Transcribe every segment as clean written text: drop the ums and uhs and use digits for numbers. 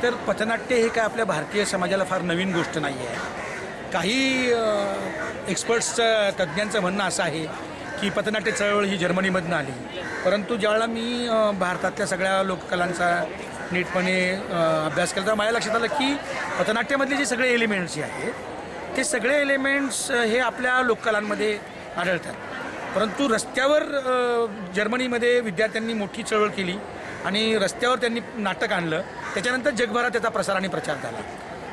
तर पथनाट्य हे काय आपल्या भारतीय समाजाला फार नवीन गोष्ट नाही आहे। काही एक्सपर्ट्सचं तज्ज्ञांचं म्हणणं असं आहे की पथनाट्य चळवळ ही जर्मनीमधून आली, परंतु ज्यावेळेला मी भारतातल्या सगळ्या लोककलांचा नीटपणे अभ्यास केला तर माझ्या लक्षात आलं की पथनाट्यामधले जे सगळे एलिमेंट्स जे आहेत ते सगळे एलिमेंट्स हे आपल्या लोककलांमध्ये आढळतात, परंतु रस्त्यावर जर्मनीमध्ये विद्यार्थ्यांनी मोठी चळवळ केली आणि रस्त्यावर त्यांनी नाटक आणलं, त्याच्यानंतर जगभरात त्याचा प्रसार आणि प्रचार झाला।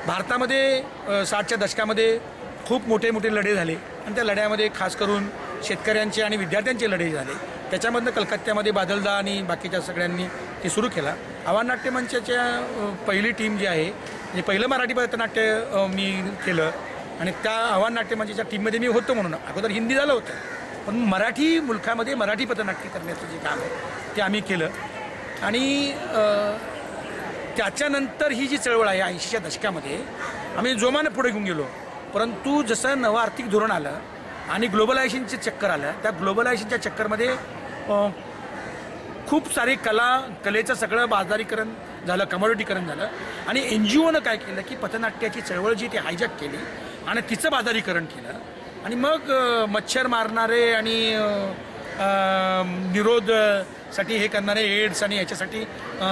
भारतामध्ये 60च्या दशकामध्ये खूप मोठे मोठे लढे झाले आणि त्या लढ्यामध्ये खास करून शेतकऱ्यांचे आणि विद्यार्थ्यांचे लढे झाले। त्याच्यामधनं कलकत्त्यामध्ये बादलदा आणि बाकीच्या सगळ्यांनी ते सुरू केला। आव्हान नाट्य मंचाच्या पहिली टीम जी आहे म्हणजे पहिलं मराठी पथनाट्य मी केलं आणि त्या आव्हान नाट्य मंचाच्या टीममध्ये मी होतो, म्हणून अगोदर हिंदी झालं होतं, पण मराठी मुलखामध्ये मराठी पथनाट्य करण्याचं जे काम आहे ते आम्ही केलं आणि त्याच्यानंतर ही जी चळवळ आहे 80च्या दशकामध्ये आम्ही जोमानं पुढे घेऊन गेलो, परंतु जसं नवं आर्थिक धोरण आलं आणि ग्लोबलायझेशनचे चक्कर आलं, त्या ग्लोबलायझेशनच्या चक्करमध्ये खूप सारी कलेचं सगळं बाजारीकरण झालं, कमोडिटीकरण झालं आणि NGOनं काय केलं की पथनाट्याची चळवळ जी ती हायजॅक केली आणि तिचं बाजारीकरण केलं आणि मग मच्छर मारणारे आणि निरोधसाठी हे करणारे एड्स आणि याच्यासाठी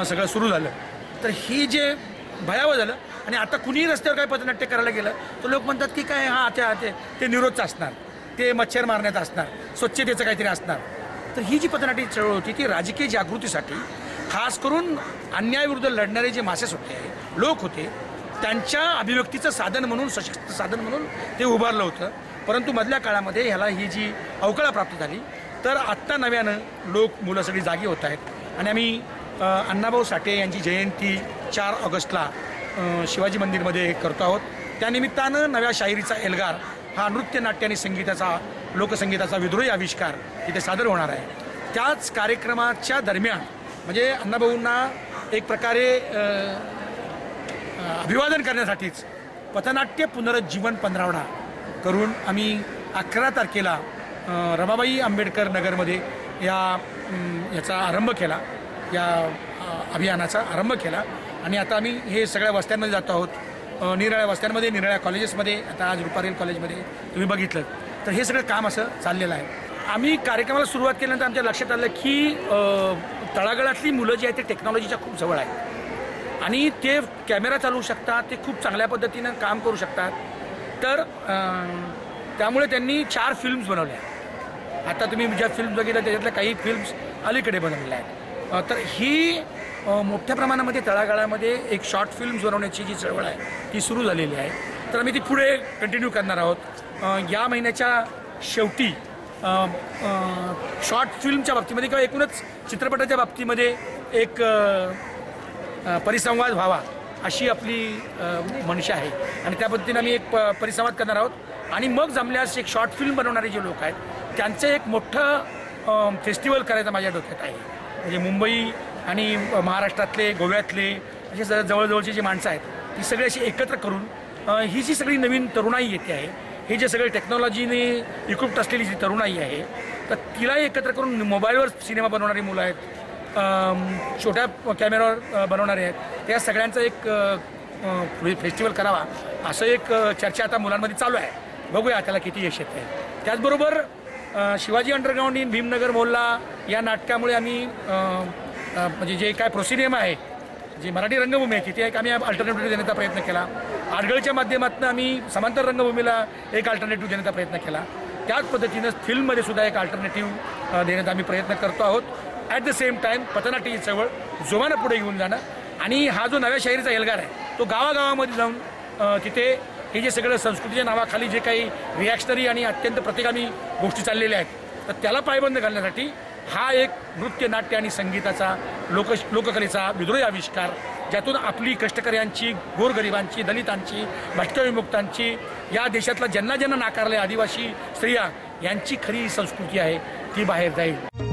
सगळं सुरू झालं। तर ही जे भयावह झालं आणि आता कुणीही रस्त्यावर काय पथनाट्य करायला गेलं तर लोक म्हणतात की काय ते निरोधचं असणार, ते मच्छर मारण्याचं असणार, स्वच्छतेचं काहीतरी असणार। तर ही जी पथनाट्य चळवळ होती ती राजकीय जागृतीसाठी खास करून अन्यायाविरुद्ध लढणारे जे मासेस होते, लोक होते, त्यांच्या अभिव्यक्तीचं साधन म्हणून, सशक्त साधन म्हणून ते उभारलं होतं, परंतु मधल्या काळामध्ये ह्याला ही जी अवकळा प्राप्त झाली तर आत्ता नव्यानं मुलं सगळी जागी होत आहेत आणि आम्ही अण्णाभाऊ साठे यांची जयंती 4 ऑगस्टला शिवाजी मंदिरमध्ये करतो आहोत। त्यानिमित्तानं नव्या शाहिरीचा एल्गार हा नृत्य नाट्य आणि संगीताचा लोकसंगीताचा विद्रोही आविष्कार तिथे सादर होणार आहे। त्याच कार्यक्रमाच्या दरम्यान म्हणजे अण्णाभाऊंना एक प्रकारे अभिवादन करण्यासाठीच पथनाट्य पुनरुज्जीवन पंधरवडा करून आम्ही 11 तारखेला रमाबाई आंबेडकर नगरमध्ये याचा आरंभ केला, या अभियानाचा आरंभ केला आणि आता आम्ही हे सगळ्या वस्त्यांमध्ये जातो आहोत, निराळ्या वस्त्यांमध्ये, निराळ्या कॉलेजेसमध्ये, आता आज रुपारेल कॉलेजमध्ये तुम्ही बघितलं तर हे सगळं काम असं चाललेलं आहे। आम्ही कार्यक्रमाला सुरुवात केल्यानंतर आमच्या लक्षात आलं की तळागाळातली मुलं जी आहेत ते टेक्नॉलॉजीच्या खूप जवळ आहेत आणि ते कॅमेरा चालवू शकतात, ते खूप चांगल्या पद्धतीनं काम करू शकतात, तर त्यामुळे त्यांनी 4 फिल्म्स बनवल्या। आता तुम्ही ज्या फिल्म्स बघितल्या त्याच्यातल्या काही फिल्म्स अलीकडे बनवलेल्या आहेत, तर ही मोठ्या प्रमाणामध्ये तळागाळामध्ये एक शॉर्ट फिल्म्स बनवण्याची जी चळवळ आहे ती सुरू झालेली आहे, तर आम्ही ती पुढे कंटिन्यू करणार आहोत। या महिन्याच्या शेवटी शॉर्ट फिल्मच्या बाबतीमध्ये किंवा एकूणच चित्रपटाच्या बाबतीमध्ये एक परिसंवाद व्हावा अशी आपली मनशा आहे आणि त्या पद्धतीने आम्ही एक परिसंवाद करणार आहोत आणि मग जमल्यास एक शॉर्ट फिल्म बनवणारे जे लोक आहेत त्यांचं एक मोठं फेस्टिवल करायचं माझ्या डोक्यात आहे। म्हणजे मुंबई आणि महाराष्ट्रातले, गोव्यातले असे जवळजवळची जी माणसं आहेत ती सगळी अशी एकत्र करून ही जी सगळी नवीन तरुणाई येते आहे, हे जे सगळे टेक्नॉलॉजीने इक्विप्ड असलेली जी तरुणाई आहे तर तिलाही एकत्र करून मोबाईलवर सिनेमा बनवणारी मुलं आहेत, छोट्या कॅमेऱ्यावर बनवणारे आहेत, त्या सगळ्यांचा एक फेस्टिवल करावा असं एक चर्चा आता मुलांमध्ये चालू आहे। बघूया त्याला किती यश येते। त्याचबरोबर शिवाजी अंडरग्राउंड इन भीमनगर मोहल्ला या नाटकामुळे आम्ही म्हणजे जे काय प्रोसिनियम आहे, जी मराठी रंगभूमी आहे तिथे एक आम्ही अल्टरनेटिव्ह देण्याचा प्रयत्न केला। आडगळच्या माध्यमातून आम्ही समांतर रंगभूमीला एक अल्टरनेटिव्ह देण्याचा प्रयत्न केला, त्याच पद्धतीनं फिल्ममध्ये सुद्धा एक अल्टरनेटिव्ह देण्याचा आम्ही प्रयत्न करतो आहोत। ॲट द सेम टाईम पथनाट्य चळवळ जोमानं पुढे घेऊन जाणं आणि हा जो नव्या शाहिरीचा एल्गार आहे तो गावागावामध्ये जाऊन तिथे हे जे सगळं संस्कृतीच्या नावाखाली जे काही रिॲक्शनरी आणि अत्यंत प्रतिगामी गोष्टी चाललेल्या आहेत तर त्याला पायबंद घालण्यासाठी हा एक नृत्य नाट्य आणि संगीताचा लोककलेचा विद्रोही आविष्कार, ज्यातून आपली कष्टकऱ्यांची, गोरगरिबांची, दलितांची, भटक्या विमुक्तांची, या देशातला ज्यांना ज्यांना नाकारले आदिवासी स्त्रिया यांची खरी संस्कृती आहे ती बाहेर जाईल।